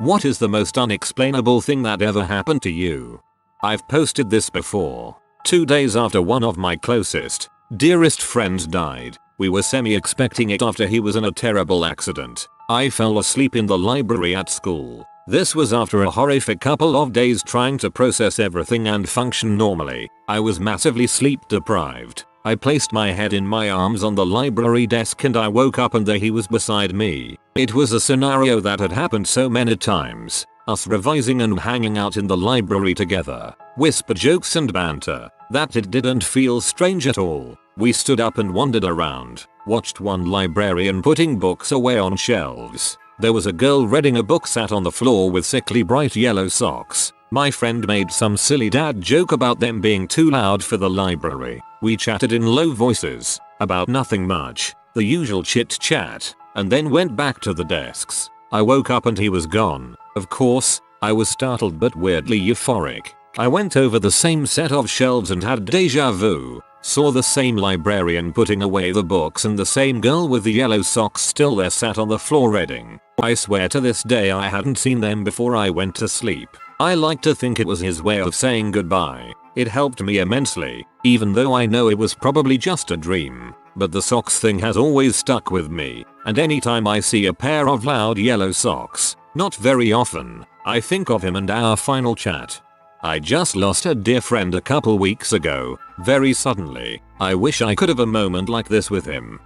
What is the most unexplainable thing that ever happened to you? I've posted this before. 2 days after one of my closest, dearest friends died, we were semi-expecting it after he was in a terrible accident. I fell asleep in the library at school. This was after a horrific couple of days trying to process everything and function normally. I was massively sleep deprived. I placed my head in my arms on the library desk and I woke up and there he was beside me. It was a scenario that had happened so many times. Us revising and hanging out in the library together. Whisper jokes and banter. That it didn't feel strange at all. We stood up and wandered around. Watched one librarian putting books away on shelves. There was a girl reading a book sat on the floor with sickly bright yellow socks. My friend made some silly dad joke about them being too loud for the library. We chatted in low voices, about nothing much, the usual chit chat, and then went back to the desks. I woke up and he was gone. Of course, I was startled but weirdly euphoric. I went over the same set of shelves and had deja vu. Saw the same librarian putting away the books and the same girl with the yellow socks still there sat on the floor reading. I swear to this day I hadn't seen them before I went to sleep. I like to think it was his way of saying goodbye. It helped me immensely, even though I know it was probably just a dream. But the socks thing has always stuck with me, and anytime I see a pair of loud yellow socks, not very often, I think of him and our final chat. I just lost a dear friend a couple weeks ago, very suddenly. I wish I could have a moment like this with him.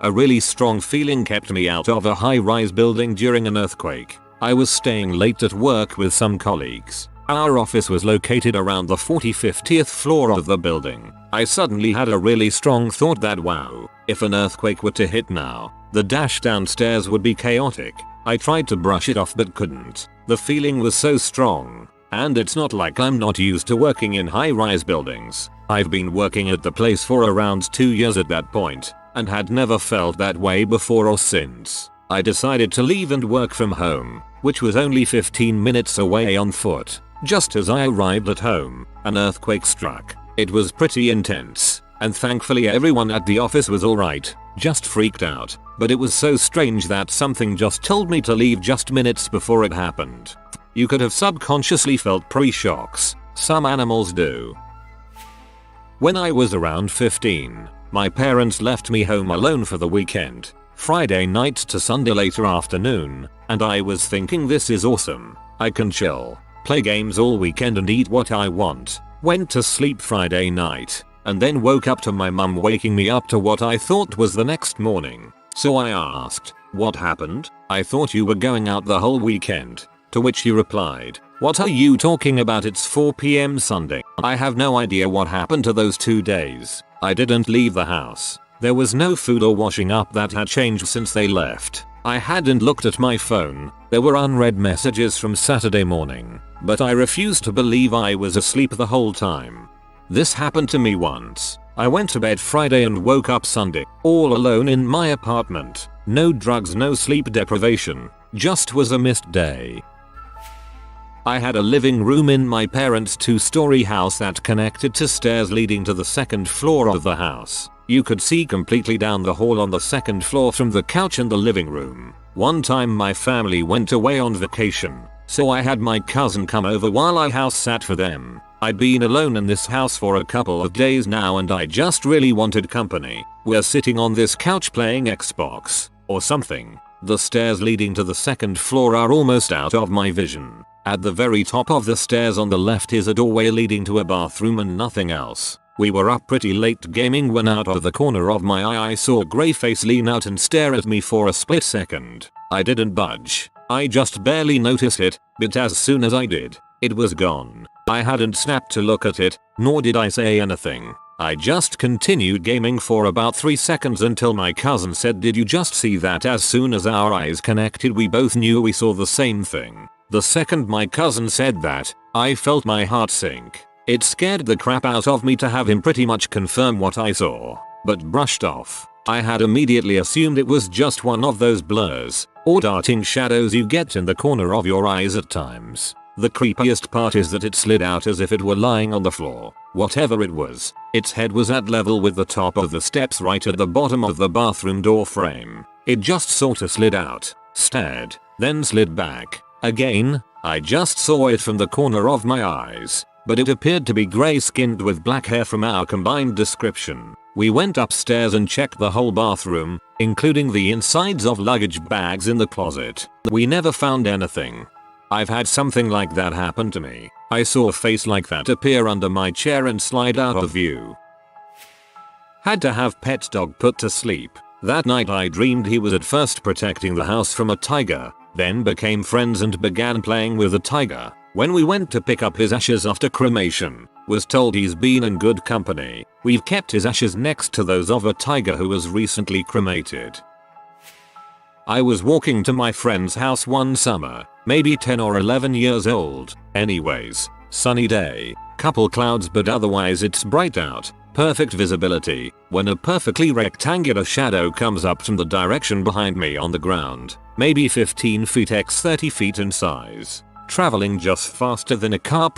A really strong feeling kept me out of a high-rise building during an earthquake. I was staying late at work with some colleagues. Our office was located around the 40-50th floor of the building. I suddenly had a really strong thought that wow, if an earthquake were to hit now, the dash downstairs would be chaotic. I tried to brush it off but couldn't. The feeling was so strong. And it's not like I'm not used to working in high-rise buildings. I've been working at the place for around 2 years at that point, and had never felt that way before or since. I decided to leave and work from home, which was only 15 minutes away on foot. Just as I arrived at home, an earthquake struck. It was pretty intense, and thankfully everyone at the office was alright, just freaked out. But it was so strange that something just told me to leave just minutes before it happened. You could have subconsciously felt pre-shocks. Some animals do. When I was around 15, my parents left me home alone for the weekend, Friday night to Sunday later afternoon, and I was thinking this is awesome. I can chill, play games all weekend and eat what I want. Went to sleep Friday night, and then woke up to my mum waking me up to what I thought was the next morning. So I asked, "What happened? I thought you were going out the whole weekend." To which he replied, "What are you talking about? It's 4 PM Sunday." I have no idea what happened to those 2 days. I didn't leave the house. There was no food or washing up that had changed since they left. I hadn't looked at my phone. There were unread messages from Saturday morning, but I refused to believe I was asleep the whole time. This happened to me once. I went to bed Friday and woke up Sunday, all alone in my apartment. No drugs, no sleep deprivation. Just was a missed day. I had a living room in my parents' 2-story house that connected to stairs leading to the second floor of the house. You could see completely down the hall on the second floor from the couch in the living room. One time my family went away on vacation, so I had my cousin come over while I house sat for them. I'd been alone in this house for a couple of days now and I just really wanted company. We're sitting on this couch playing Xbox or something. The stairs leading to the second floor are almost out of my vision. At the very top of the stairs on the left is a doorway leading to a bathroom and nothing else. We were up pretty late gaming when out of the corner of my eye I saw a grey face lean out and stare at me for a split second. I didn't budge. I just barely noticed it, but as soon as I did, it was gone. I hadn't snapped to look at it, nor did I say anything. I just continued gaming for about 3 seconds until my cousin said, "Did you just see that?" As soon as our eyes connected we both knew we saw the same thing. The second my cousin said that, I felt my heart sink. It scared the crap out of me to have him pretty much confirm what I saw, but brushed off. I had immediately assumed it was just one of those blurs or darting shadows you get in the corner of your eyes at times. The creepiest part is that it slid out as if it were lying on the floor. Whatever it was, its head was at level with the top of the steps right at the bottom of the bathroom door frame. It just sorta slid out, stared, then slid back. Again, I just saw it from the corner of my eyes, but it appeared to be grey skinned with black hair from our combined description. We went upstairs and checked the whole bathroom, including the insides of luggage bags in the closet. We never found anything. I've had something like that happen to me. I saw a face like that appear under my chair and slide out of view. Had to have pet dog put to sleep. That night I dreamed he was at first protecting the house from a tiger, then became friends and began playing with the tiger. When we went to pick up his ashes after cremation, was told he's been in good company. We've kept his ashes next to those of a tiger who was recently cremated. I was walking to my friend's house one summer, maybe 10 or 11 years old. Anyways, sunny day, couple clouds but otherwise it's bright out, perfect visibility, when a perfectly rectangular shadow comes up from the direction behind me on the ground, maybe 15 feet x 30 feet in size. Traveling just faster than a car.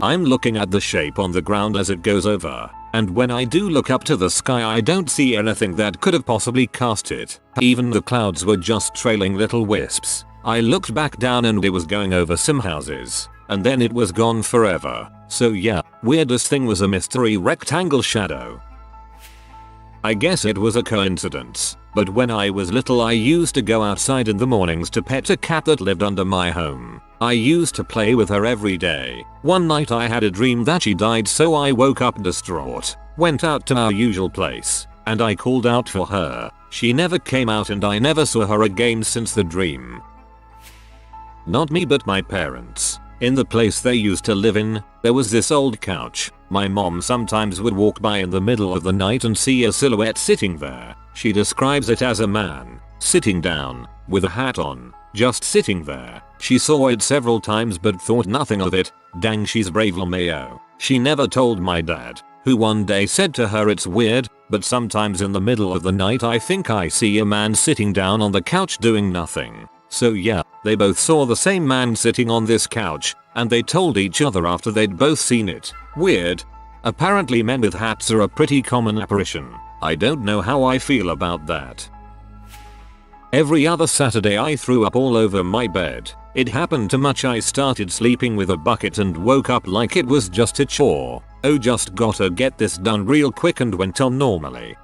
I'm looking at the shape on the ground as it goes over, and when I do look up to the sky I don't see anything that could have possibly cast it. Even the clouds were just trailing little wisps. I looked back down and it was going over some houses, and then it was gone forever. So yeah, weirdest thing was a mystery rectangle shadow. I guess it was a coincidence, but when I was little I used to go outside in the mornings to pet a cat that lived under my home. I used to play with her every day. One night I had a dream that she died, so I woke up distraught, went out to our usual place, and I called out for her. She never came out and I never saw her again since the dream. Not me but my parents. In the place they used to live in, there was this old couch. My mom sometimes would walk by in the middle of the night and see a silhouette sitting there. She describes it as a man, sitting down, with a hat on, just sitting there. She saw it several times but thought nothing of it. Dang, she's brave, LMAO. She never told my dad, who one day said to her it's weird, but sometimes in the middle of the night I think I see a man sitting down on the couch doing nothing. So yeah, they both saw the same man sitting on this couch, and they told each other after they'd both seen it. Weird. Apparently men with hats are a pretty common apparition. I don't know how I feel about that. Every other Saturday I threw up all over my bed. It happened too much I started sleeping with a bucket and woke up like it was just a chore. Oh, just gotta get this done real quick and went on normally.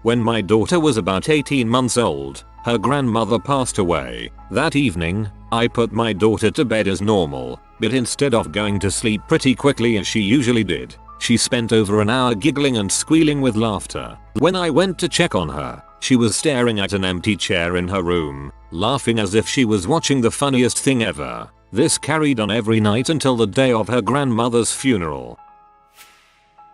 When my daughter was about 18 months old, her grandmother passed away. That evening, I put my daughter to bed as normal, but instead of going to sleep pretty quickly as she usually did, she spent over an hour giggling and squealing with laughter. When I went to check on her, she was staring at an empty chair in her room, laughing as if she was watching the funniest thing ever. This carried on every night until the day of her grandmother's funeral.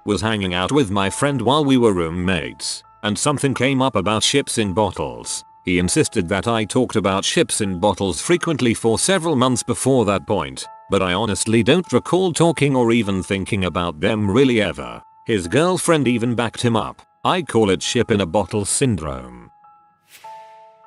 Was hanging out with my friend while we were roommates, and something came up about ships in bottles. He insisted that I talked about ships in bottles frequently for several months before that point, but I honestly don't recall talking or even thinking about them really ever. His girlfriend even backed him up. I call it ship in a bottle syndrome.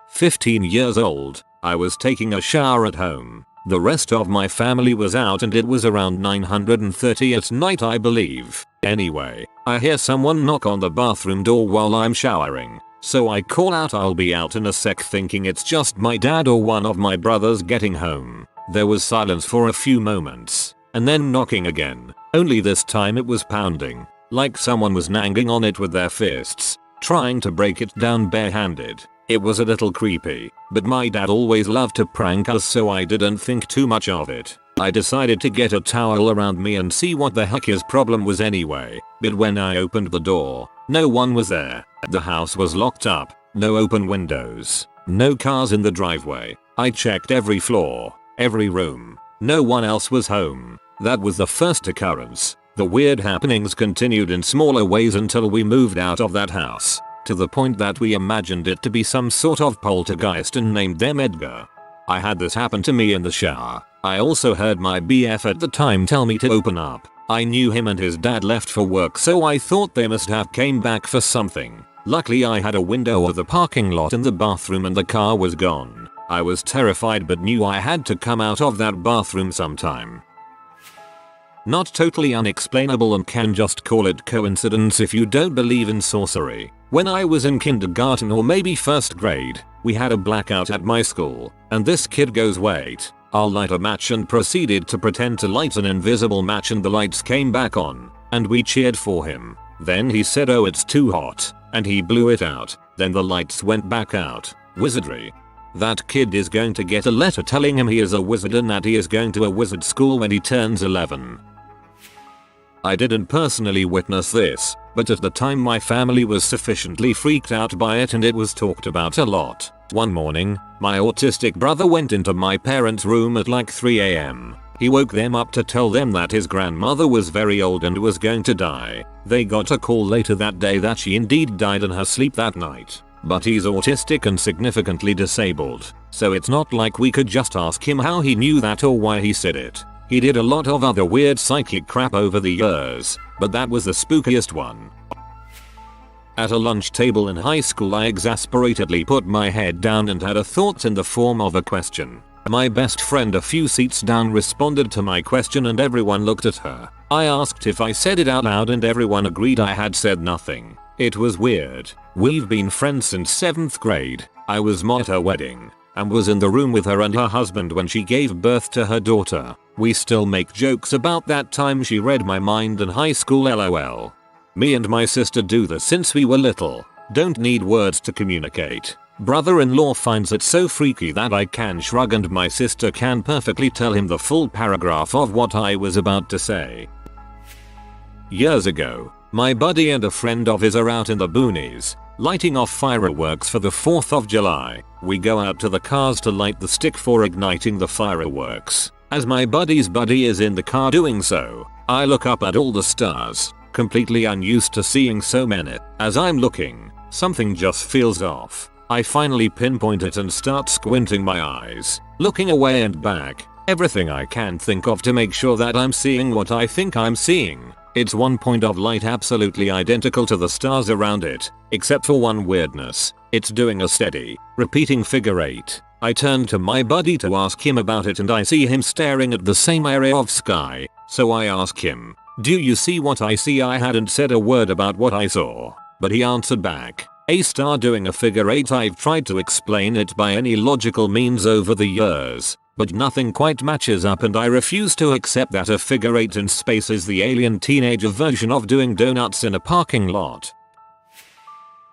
15 years old, I was taking a shower at home. The rest of my family was out and it was around 9:30 at night, I believe. Anyway, I hear someone knock on the bathroom door while I'm showering. So I call out I'll be out in a sec, thinking it's just my dad or one of my brothers getting home. There was silence for a few moments, and then knocking again, only this time it was pounding, like someone was nagging on it with their fists, trying to break it down barehanded. It was a little creepy, but my dad always loved to prank us, so I didn't think too much of it. I decided to get a towel around me and see what the heck his problem was anyway, but when I opened the door, no one was there. The house was locked up, no open windows, no cars in the driveway. I checked every floor, every room. No one else was home. That was the first occurrence. The weird happenings continued in smaller ways until we moved out of that house, to the point that we imagined it to be some sort of poltergeist and named them Edgar. I had this happen to me in the shower. I also heard my BF at the time tell me to open up. I knew him and his dad left for work, so I thought they must have came back for something. Luckily I had a window of the parking lot in the bathroom and the car was gone. I was terrified but knew I had to come out of that bathroom sometime. Not totally unexplainable and can just call it coincidence if you don't believe in sorcery. When I was in kindergarten or maybe first grade, We had a blackout at my school, and this kid goes, "Wait, I'll light a match," and proceeded to pretend to light an invisible match, and the lights came back on, and we cheered for him. Then he said, "Oh, it's too hot," and he blew it out. Then the lights went back out. Wizardry. That kid is going to get a letter telling him he is a wizard and that he is going to a wizard school when he turns 11. I didn't personally witness this, but at the time my family was sufficiently freaked out by it and it was talked about a lot. One morning, my autistic brother went into my parents' room at like 3 AM. He woke them up to tell them that his grandmother was very old and was going to die. They got a call later that day that she indeed died in her sleep that night. But he's autistic and significantly disabled, so it's not like we could just ask him how he knew that or why he said it. He did a lot of other weird psychic crap over the years, but that was the spookiest one. At a lunch table in high school, I exasperatedly put my head down and had a thought in the form of a question. My best friend a few seats down responded to my question and everyone looked at her. I asked if I said it out loud and everyone agreed I had said nothing. It was weird. We've been friends since 7th grade. I was at her wedding and was in the room with her and her husband when she gave birth to her daughter. We still make jokes about that time she read my mind in high school, lol. Me and my sister do this since we were little. Don't need words to communicate. Brother-in-law finds it so freaky that I can shrug and my sister can perfectly tell him the full paragraph of what I was about to say. Years ago, my buddy and a friend of his are out in the boonies, lighting off fireworks for the 4th of July. We go out to the cars to light the stick for igniting the fireworks. As my buddy's buddy is in the car doing so, I look up at all the stars, completely unused to seeing so many. As I'm looking, something just feels off. I finally pinpoint it and start squinting my eyes, looking away and back, everything I can think of to make sure that I'm seeing what I think I'm seeing. It's one point of light absolutely identical to the stars around it, except for one weirdness. It's doing a steady, repeating figure 8. I turn to my buddy to ask him about it and I see him staring at the same area of sky, so I ask him, "Do you see what I see?" I hadn't said a word about what I saw, but he answered back, "A star doing a figure 8. I've tried to explain it by any logical means over the years, but nothing quite matches up and I refuse to accept that a figure 8 in space is the alien teenager version of doing donuts in a parking lot."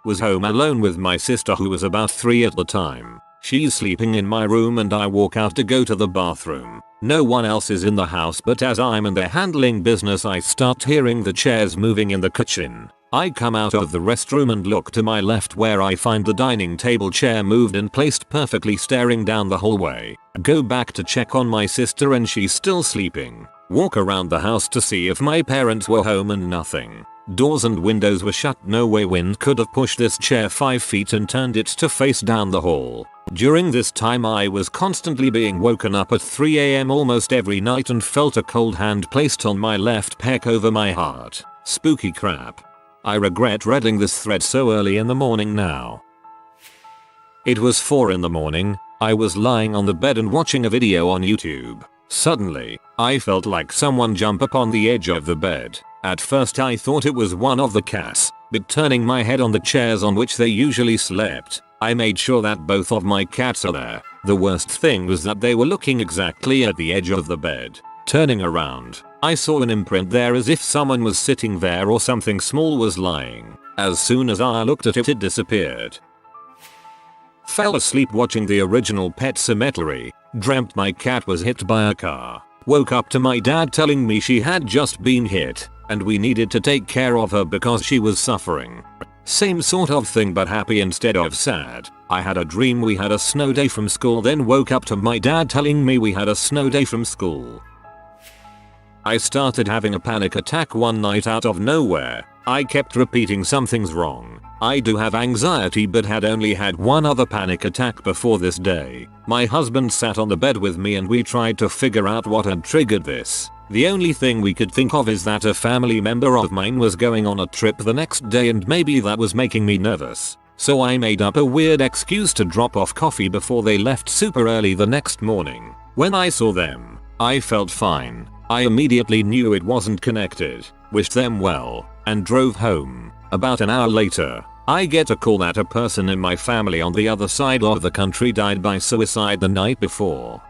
Was home alone with my sister who was about 3 at the time. She's sleeping in my room and I walk out to go to the bathroom. No one else is in the house, but as I'm in there handling business I start hearing the chairs moving in the kitchen. I come out of the restroom and look to my left where I find the dining table chair moved and placed perfectly staring down the hallway. Go back to check on my sister and she's still sleeping. Walk around the house to see if my parents were home and nothing. Doors and windows were shut. No way wind could have pushed this chair 5 feet and turned it to face down the hall. During this time I was constantly being woken up at 3 AM almost every night and felt a cold hand placed on my left pec over my heart. Spooky crap. I regret reading this thread so early in the morning now. It was 4 in the morning. I was lying on the bed and watching a video on YouTube. Suddenly, I felt like someone jump upon the edge of the bed. At first I thought it was one of the cats, but turning my head on the chairs on which they usually slept, I made sure that both of my cats are there. The worst thing was that they were looking exactly at the edge of the bed. Turning around, I saw an imprint there as if someone was sitting there or something small was lying. As soon as I looked at it, it disappeared. Fell asleep watching the original Pet Sematary. Dreamt my cat was hit by a car. Woke up to my dad telling me she had just been hit and we needed to take care of her because she was suffering. Same sort of thing but happy instead of sad. I had a dream we had a snow day from school, then woke up to my dad telling me we had a snow day from school. I started having a panic attack one night out of nowhere. I kept repeating something's wrong. I do have anxiety but had only had one other panic attack before this day. My husband sat on the bed with me and we tried to figure out what had triggered this. The only thing we could think of is that a family member of mine was going on a trip the next day and maybe that was making me nervous. So I made up a weird excuse to drop off coffee before they left super early the next morning. When I saw them, I felt fine. I immediately knew it wasn't connected, wished them well, and drove home. About an hour later, I get a call that a person in my family on the other side of the country died by suicide the night before.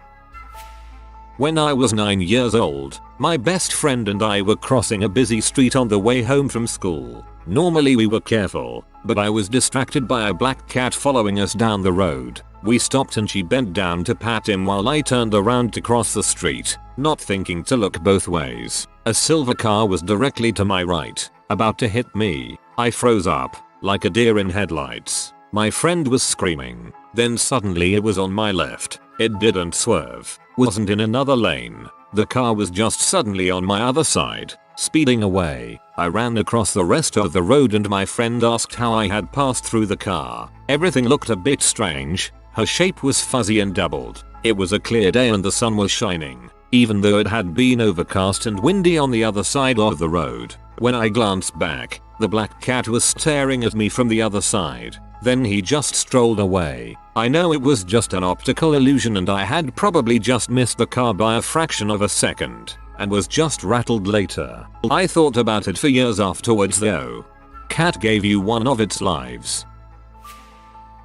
When I was 9 years old, my best friend and I were crossing a busy street on the way home from school. Normally we were careful, but I was distracted by a black cat following us down the road. We stopped and she bent down to pat him while I turned around to cross the street, not thinking to look both ways. A silver car was directly to my right, about to hit me. I froze up, like a deer in headlights. My friend was screaming. Then suddenly it was on my left. It didn't swerve, wasn't in another lane. The car was just suddenly on my other side, speeding away. I ran across the rest of the road and my friend asked how I had passed through the car. Everything looked a bit strange. Her shape was fuzzy and doubled. It was a clear day and the sun was shining, even though it had been overcast and windy on the other side of the road. When I glanced back, the black cat was staring at me from the other side. Then he just strolled away. I know it was just an optical illusion and I had probably just missed the car by a fraction of a second, and was just rattled later. I thought about it for years afterwards though. Cat gave you one of its lives.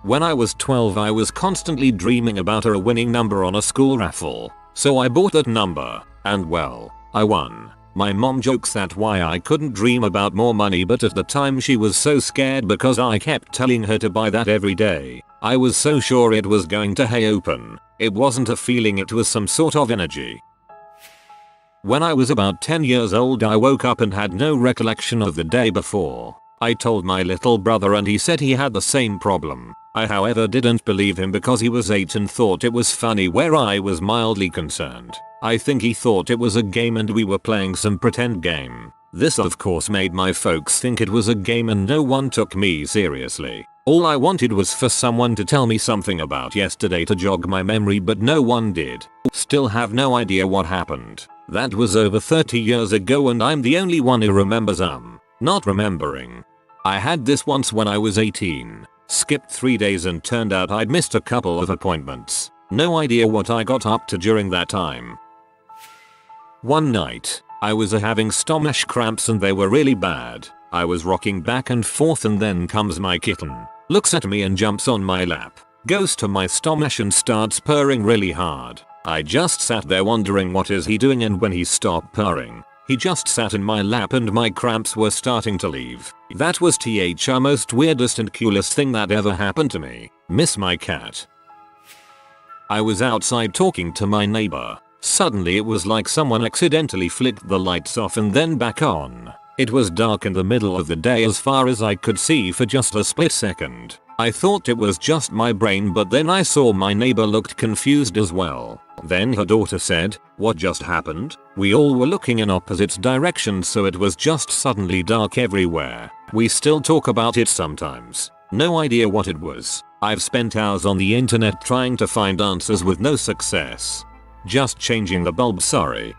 When I was 12 I was constantly dreaming about a winning number on a school raffle, so I bought that number, and well, I won. My mom jokes that why I couldn't dream about more money, but at the time she was so scared because I kept telling her to buy that every day. I was so sure it was going to open. It wasn't a feeling, it was some sort of energy. When I was about 10 years old I woke up and had no recollection of the day before. I told my little brother and he said he had the same problem. I however didn't believe him because he was 8 and thought it was funny, where I was mildly concerned. I think he thought it was a game and we were playing some pretend game. This of course made my folks think it was a game and no one took me seriously. All I wanted was for someone to tell me something about yesterday to jog my memory, but no one did. Still have no idea what happened. That was over 30 years ago and I'm the only one who remembers not remembering. I had this once when I was 18. Skipped 3 days and turned out I'd missed a couple of appointments. No idea what I got up to during that time. One night, I was having stomach cramps and they were really bad. I was rocking back and forth and then comes my kitten, looks at me and jumps on my lap, goes to my stomach and starts purring really hard. I just sat there wondering what is he doing, and when he stopped purring, he just sat in my lap and my cramps were starting to leave. That was the most weirdest and coolest thing that ever happened to me. Miss my cat. I was outside talking to my neighbor. Suddenly it was like someone accidentally flicked the lights off and then back on. It was dark in the middle of the day as far as I could see for just a split second. I thought it was just my brain, but then I saw my neighbor looked confused as well. Then her daughter said, "What just happened?" We all were looking in opposite directions, so it was just suddenly dark everywhere. We still talk about it sometimes. No idea what it was. I've spent hours on the internet trying to find answers with no success. Just changing the bulb, sorry.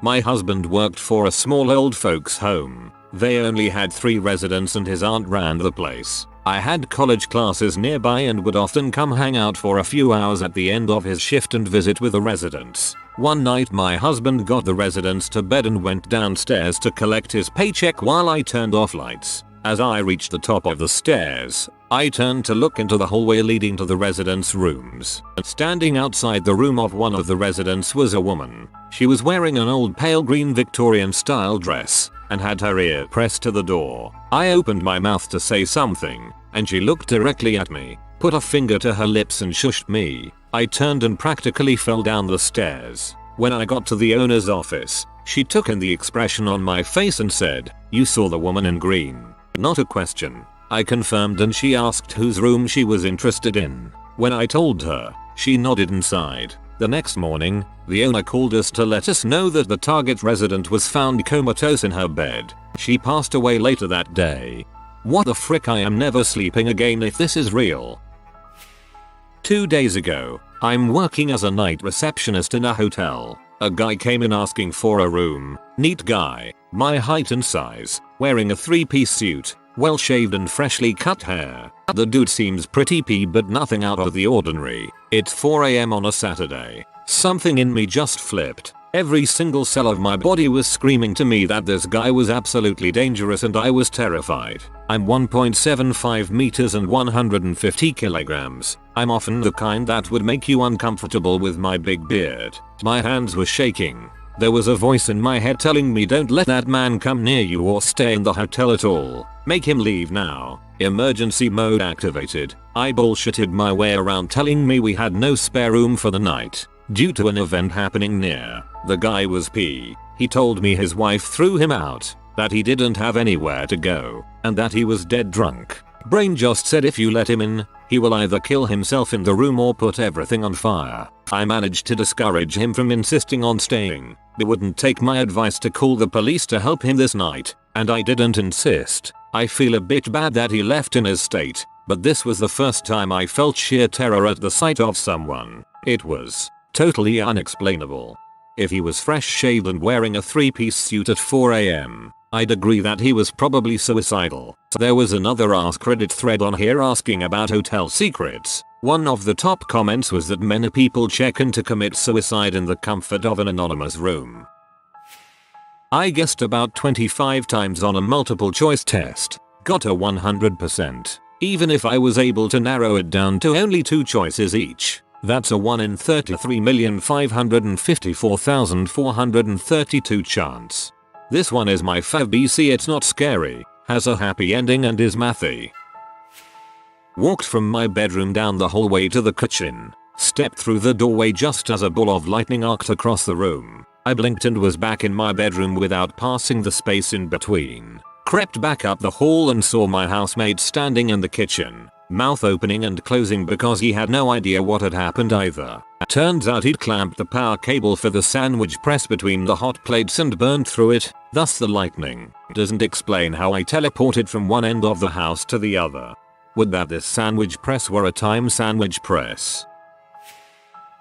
My husband worked for a small old folks home. They only had 3 residents and his aunt ran the place. I had college classes nearby and would often come hang out for a few hours at the end of his shift and visit with the residents. One night my husband got the residents to bed and went downstairs to collect his paycheck while I turned off lights. As I reached the top of the stairs, I turned to look into the hallway leading to the residents' rooms. Standing outside the room of one of the residents was a woman. She was wearing an old pale green Victorian style dress and had her ear pressed to the door. I opened my mouth to say something, and she looked directly at me, put a finger to her lips and shushed me. I turned and practically fell down the stairs. When I got to the owner's office, she took in the expression on my face and said, "You saw the woman in green?" Not a question. I confirmed and she asked whose room she was interested in. When I told her, she nodded inside. The next morning, the owner called us to let us know that the target resident was found comatose in her bed. She passed away later that day. What the frick, I am never sleeping again if this is real. 2 days ago, I'm working as a night receptionist in a hotel. A guy came in asking for a room. Neat guy, my height and size, wearing a 3-piece suit, well shaved and freshly cut hair. The dude seems pretty pee but nothing out of the ordinary. It's 4 AM on a Saturday. Something in me just flipped. Every single cell of my body was screaming to me that this guy was absolutely dangerous and I was terrified. I'm 1.75 meters and 150 kilograms. I'm often the kind that would make you uncomfortable with my big beard. My hands were shaking. There was a voice in my head telling me don't let that man come near you or stay in the hotel at all. Make him leave now. Emergency mode activated. I bullshitted my way around telling me we had no spare room for the night due to an event happening near. The guy was P. He told me his wife threw him out, that he didn't have anywhere to go, and that he was dead drunk. Brain just said if you let him in, he will either kill himself in the room or put everything on fire. I managed to discourage him from insisting on staying. He wouldn't take my advice to call the police to help him this night, and I didn't insist. I feel a bit bad that he left in his state, but this was the first time I felt sheer terror at the sight of someone. It was totally unexplainable. If he was fresh shaved and wearing a 3-piece suit at 4 AM, I'd agree that he was probably suicidal. There was another AskReddit thread on here asking about hotel secrets. One of the top comments was that many people check in to commit suicide in the comfort of an anonymous room. I guessed about 25 times on a multiple choice test. Got a 100%. Even if I was able to narrow it down to only 2 choices each. That's a 1 in 33,554,432 chance. This one is my fav BC. It's not scary, has a happy ending and is mathy. Walked from my bedroom down the hallway to the kitchen. Stepped through the doorway just as a ball of lightning arced across the room. I blinked and was back in my bedroom without passing the space in between. Crept back up the hall and saw my housemate standing in the kitchen, mouth opening and closing because he had no idea what had happened either. Turns out he'd clamped the power cable for the sandwich press between the hot plates and burned through it, thus the lightning. Doesn't explain how I teleported from one end of the house to the other. Would that this sandwich press were a time sandwich press.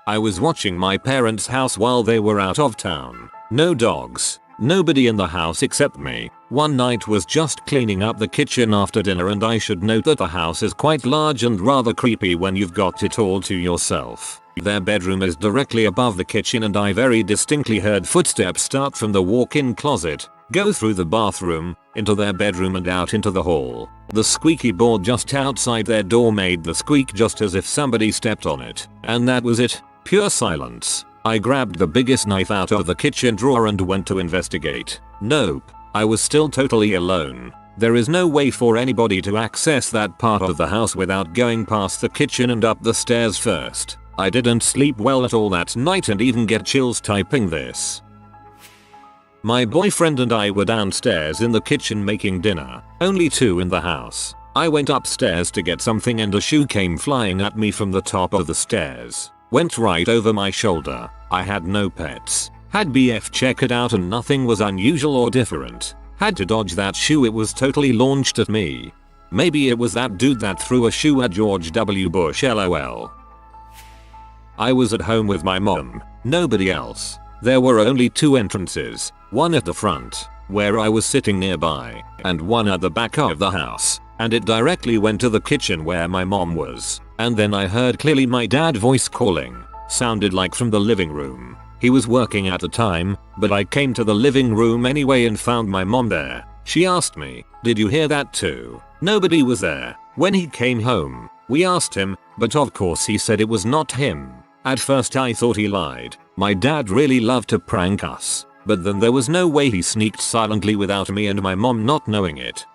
I was watching my parents' house while they were out of town. No dogs. Nobody in the house except me. One night was just cleaning up the kitchen after dinner, and I should note that the house is quite large and rather creepy when you've got it all to yourself. Their bedroom is directly above the kitchen and I very distinctly heard footsteps start from the walk-in closet, go through the bathroom, into their bedroom and out into the hall. The squeaky board just outside their door made the squeak just as if somebody stepped on it. And that was it. Pure silence. I grabbed the biggest knife out of the kitchen drawer and went to investigate. Nope. I was still totally alone. There is no way for anybody to access that part of the house without going past the kitchen and up the stairs first. I didn't sleep well at all that night and even get chills typing this. My boyfriend and I were downstairs in the kitchen making dinner. Only 2 in the house. I went upstairs to get something and a shoe came flying at me from the top of the stairs. Went right over my shoulder. I had no pets. Had BF check it out and nothing was unusual or different. Had to dodge that shoe, it was totally launched at me. Maybe it was that dude that threw a shoe at George W. Bush, lol. I was at home with my mom, nobody else. There were only 2 entrances, one at the front, where I was sitting nearby, and one at the back of the house, and it directly went to the kitchen where my mom was. And then I heard clearly my dad voice calling, sounded like from the living room. He was working at the time, but I came to the living room anyway and found my mom there. She asked me, "Did you hear that too?" Nobody was there. When he came home, we asked him, but of course he said it was not him. At first I thought he lied. My dad really loved to prank us, but then there was no way he sneaked silently without me and my mom not knowing it.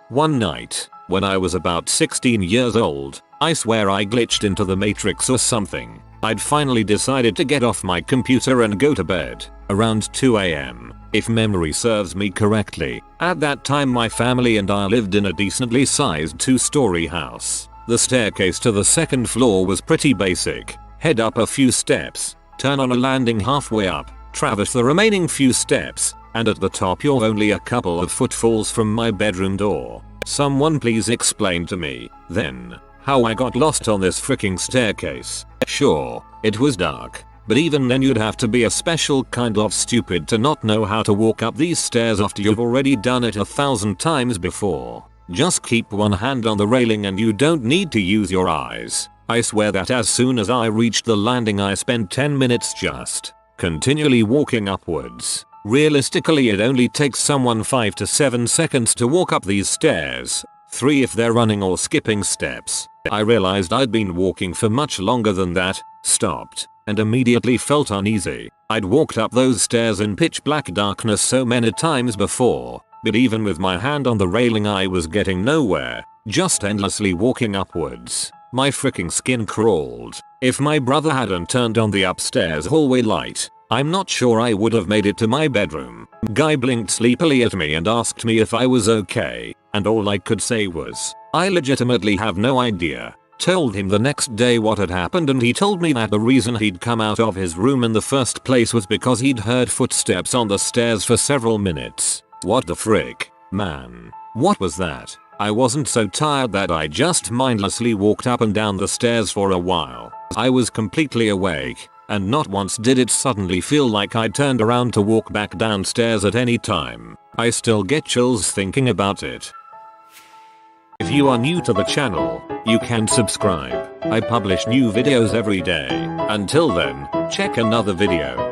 One night, when I was about 16 years old, I swear I glitched into the Matrix or something. I'd finally decided to get off my computer and go to bed, around 2 AM, if memory serves me correctly. At that time my family and I lived in a decently sized 2-story house. The staircase to the 2nd floor was pretty basic. Head up a few steps, turn on a landing halfway up, traverse the remaining few steps, and at the top you're only a couple of footfalls from my bedroom door. Someone please explain to me, then, how I got lost on this freaking staircase. Sure, it was dark, but even then you'd have to be a special kind of stupid to not know how to walk up these stairs after you've already done it 1,000 times before. Just keep one hand on the railing and you don't need to use your eyes. I swear that as soon as I reached the landing I spent 10 minutes just continually walking upwards. Realistically, it only takes someone 5 to 7 seconds to walk up these stairs, 3 if they're running or skipping steps. I realized I'd been walking for much longer than that, stopped, and immediately felt uneasy. I'd walked up those stairs in pitch black darkness so many times before, but even with my hand on the railing I was getting nowhere, just endlessly walking upwards. My freaking skin crawled. If my brother hadn't turned on the upstairs hallway light, I'm not sure I would have made it to my bedroom. Guy blinked sleepily at me and asked me if I was okay, and all I could say was, I legitimately have no idea. Told him the next day what had happened, and he told me that the reason he'd come out of his room in the first place was because he'd heard footsteps on the stairs for several minutes. What the frick, man? What was that? I wasn't so tired that I just mindlessly walked up and down the stairs for a while. I was completely awake, and not once did it suddenly feel like I turned around to walk back downstairs at any time. I still get chills thinking about it. If you are new to the channel, you can subscribe. I publish new videos every day. Until then, check another video.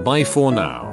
Bye for now.